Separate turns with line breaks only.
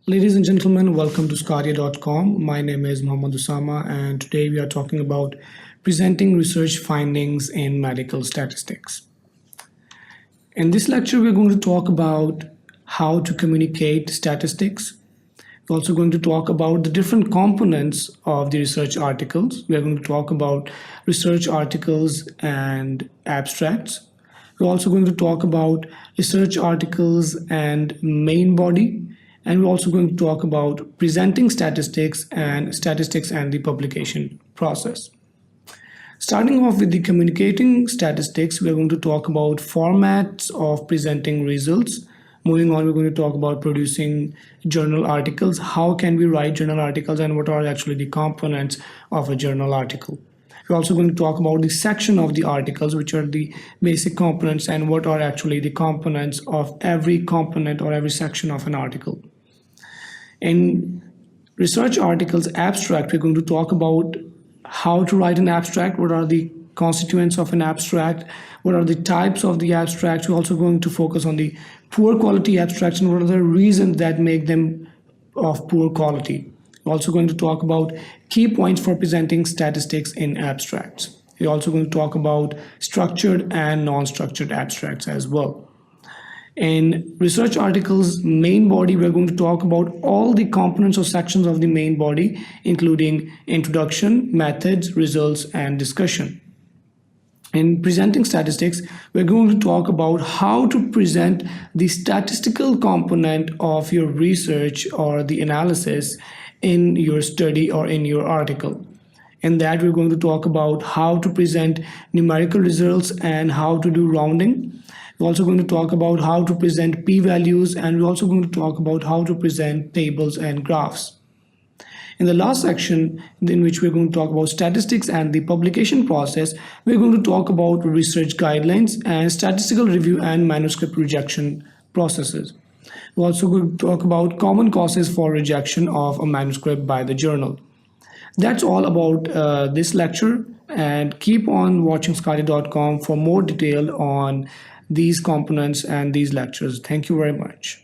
Ladies and gentlemen, welcome to sqadia.com. My name is Muhammad Osama, and today we are talking about presenting research findings in medical statistics. In this lecture, we're going to talk about how to communicate statistics. We're also going to talk about the different components of the research articles. We are going to talk about research articles and abstracts. We're also going to talk about research articles and main body. And we're also going to talk about presenting statistics and the publication process. Starting off with the communicating statistics, we're going to talk about formats of presenting results. Moving on, we're going to talk about producing journal articles. How can we write journal articles and what are actually the components of a journal article? We're also going to talk about the section of the articles, which are the basic components, and what are actually the components of every component or every section of an article. In research articles abstract, we're going to talk about how to write an abstract, what are the constituents of an abstract, what are the types of the abstracts. We're also going to focus on the poor quality abstracts and what are the reasons that make them of poor quality. We're also going to talk about key points for presenting statistics in abstracts. We're also going to talk about structured and non-structured abstracts as well. In research articles main body, we're going to talk about all the components or sections of the main body, including introduction, methods, results, and discussion. In presenting statistics, we're going to talk about how to present the statistical component of your research or the analysis in your study or in your article. In that, we're going to talk about how to present numerical results and how to do rounding. We're also going to talk about how to present p-values, and we're also going to talk about how to present tables and graphs. In the last section, in which we're going to talk about statistics and the publication process, we're going to talk about research guidelines and statistical review and manuscript rejection processes. We're also going to talk about common causes for rejection of a manuscript by the journal. That's all about this lecture, and keep on watching sqadia.com for more detail on these components and these lectures. Thank you very much.